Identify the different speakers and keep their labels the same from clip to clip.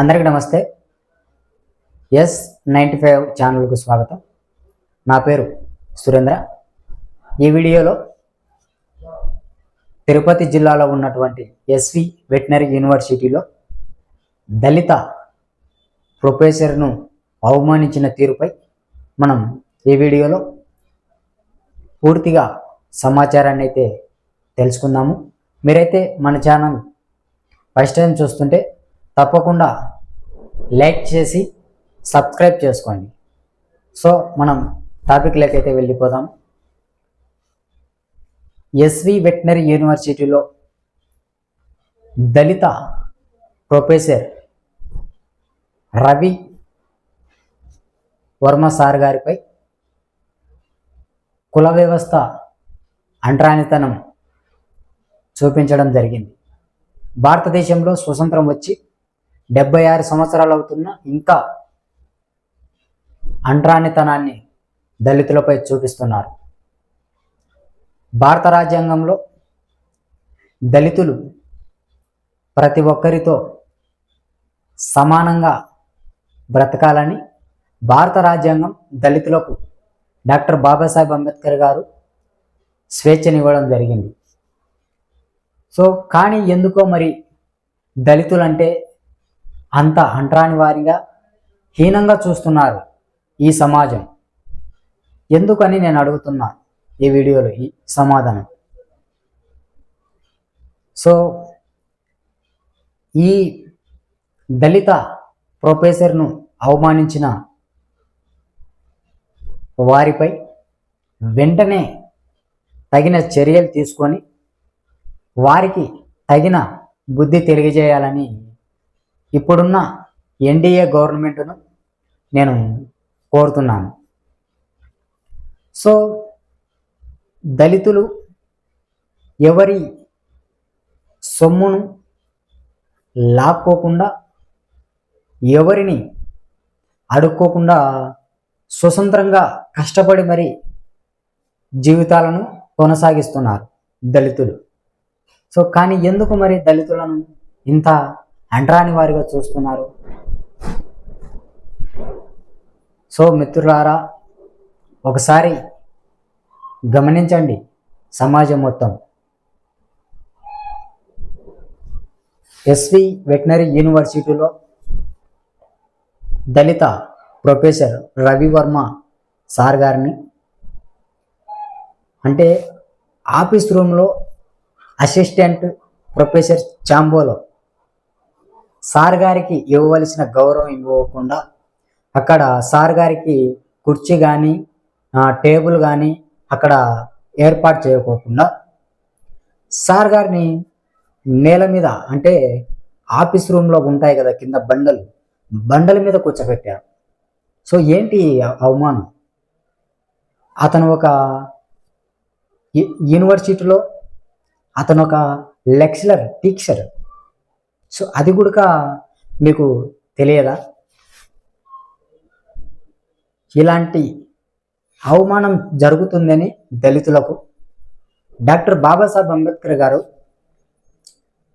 Speaker 1: అందరికీ నమస్తే. S95 ఛానల్కు స్వాగతం. నా పేరు సురేంద్ర. ఈ వీడియోలో తిరుపతి జిల్లాలో ఉన్నటువంటి SV వెటనరీ యూనివర్సిటీలో దళిత ప్రొఫెసర్ను అవమానించిన తీరుపై మనం ఈ వీడియోలో పూర్తిగా సమాచారాన్ని అయితే తెలుసుకుందాము. మీరైతే మన ఛానల్ ఫస్ట్ టైం చూస్తుంటే తప్పకుండా లైక్ చేసి సబ్స్క్రైబ్ చేసుకోండి. సో మనం టాపిక్లోకి అయితే వెళ్ళిపోదాం. SV వెటనరీ యూనివర్సిటీలో దళిత ప్రొఫెసర్ రవి వర్మ సార్ గారిపై కుల వ్యవస్థ అంటరానితనం చూపించడం జరిగింది. భారతదేశంలో స్వతంత్రం వచ్చి 76 సంవత్సరాలు అవుతున్నా ఇంకా అంటరానితనాన్ని దళితులపై చూపిస్తున్నారు. భారత రాజ్యాంగంలో దళితులు ప్రతి ఒక్కరితో సమానంగా బ్రతకాలని భారత రాజ్యాంగం దళితులకు డాక్టర్ బాబాసాహెబ్ అంబేద్కర్ గారు స్వేచ్ఛనివ్వడం జరిగింది. సో కానీ ఎందుకో మరి దళితులంటే అంత అంటరాని వారిగా హీనంగా చూస్తున్నారు ఈ సమాజం. ఎందుకని నేను అడుగుతున్నా ఈ వీడియోలో ఈ సమాధానం. సో ఈ దళిత ప్రొఫెసర్ను అవమానించిన వారిపై వెంటనే తగిన చర్యలు తీసుకొని వారికి తగిన బుద్ధి తెలియజేయాలని ఇప్పుడున్న ఎన్డీఏ గవర్నమెంట్ను నేను కోరుతున్నాను. సో దళితులు ఎవరి సొమ్మును లాక్కోకుండా ఎవరిని అడుక్కోకుండా స్వతంత్రంగా కష్టపడి మరి జీవితాలను కొనసాగిస్తున్నారు దళితులు. సో కానీ ఎందుకు మరి దళితులను ఇంత అంటరాని వారిగా చూస్తున్నారు? సో మిత్రులారా, ఒకసారి గమనించండి సమాజం మొత్తం. SV వెటనరీ యూనివర్సిటీలో దళిత ప్రొఫెసర్ రవి వర్మ సార్ గారిని అంటే ఆఫీస్ రూమ్లో అసిస్టెంట్ ప్రొఫెసర్ చాంబోలో సార్ గారికి ఇవ్వవలసిన గౌరవం ఇవ్వకుండా అక్కడ సార్ గారికి కుర్చీ కానీ టేబుల్ కానీ అక్కడ ఏర్పాటు చేయకోకుండా సార్ గారిని నేల మీద అంటే ఆఫీస్ రూమ్లో ఉంటాయి కదా కింద బండల మీద కూర్చోబెట్టారు. సో ఏంటి అవమానం? అతను ఒక యూనివర్సిటీలో అతను ఒక లెక్చరర్ టీచర్. సో అది కూడా మీకు తెలియదా? ఇలాంటి అవమానం జరుగుతుందని దళితులకు డాక్టర్ బాబాసాహెబ్ అంబేద్కర్ గారు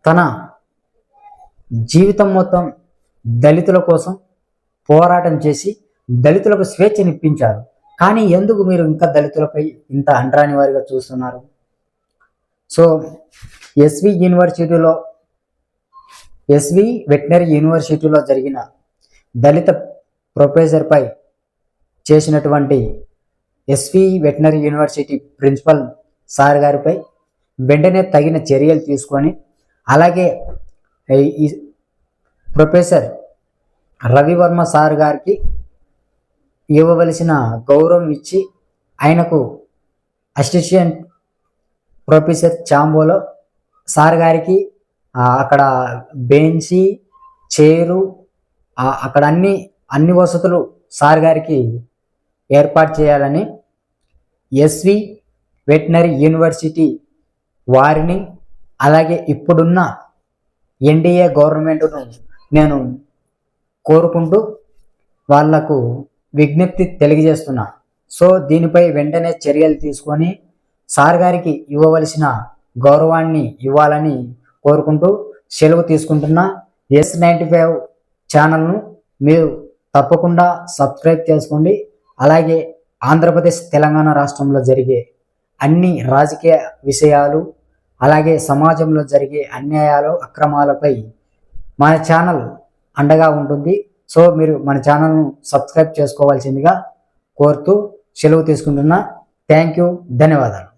Speaker 1: తన జీవితం మొత్తం దళితుల కోసం పోరాటం చేసి దళితులకు స్వేచ్ఛనిప్పించారు. కానీ ఎందుకు మీరు ఇంకా దళితులపై ఇంత అంటరాని వారిగా చూస్తున్నారు? సో SV వెటనరీ యూనివర్సిటీలో జరిగిన దళిత ప్రొఫెసర్పై చేసినటువంటి SV veterinary university principal sir గారిపై వెంటనే తగిన చర్యలు తీసుకొని అలాగే ఈ ప్రొఫెసర్ రవివర్మ సార్ గారికి ఇవ్వవలసిన గౌరవం ఇచ్చి ఆయనకు అసిస్టెంట్ ప్రొఫెసర్ చాంబోలో సార్ గారికి అక్కడ బెంచి చైరు అక్కడ అన్ని వసతులు సార్ గారికి ఏర్పాటు చేయాలని SV వెటనరీ యూనివర్సిటీ వారిని అలాగే ఇప్పుడున్న ఎన్డీఏ గవర్నమెంట్ను నేను కోరుకుంటూ వాళ్లకు విజ్ఞప్తి తెలియజేస్తున్నా. సో దీనిపై వెంటనే చర్యలు తీసుకొని సార్ గారికి ఇవ్వవలసిన గౌరవాన్ని ఇవ్వాలని కోరుకుంటూ సెలవు తీసుకుంటున్నా. S95 ఛానల్ను మీరు తప్పకుండా సబ్స్క్రైబ్ చేసుకోండి. అలాగే ఆంధ్రప్రదేశ్ తెలంగాణ రాష్ట్రంలో జరిగే అన్ని రాజకీయ విషయాలు, అలాగే సమాజంలో జరిగే అన్యాయాలు, అక్రమాలపై మన ఛానల్ అండగా ఉంటుంది. సో మీరు మన ఛానల్ను సబ్స్క్రైబ్ చేసుకోవాల్సిందిగా కోరుతూ సెలవు తీసుకుంటున్నా. థ్యాంక్ యూ, ధన్యవాదాలు.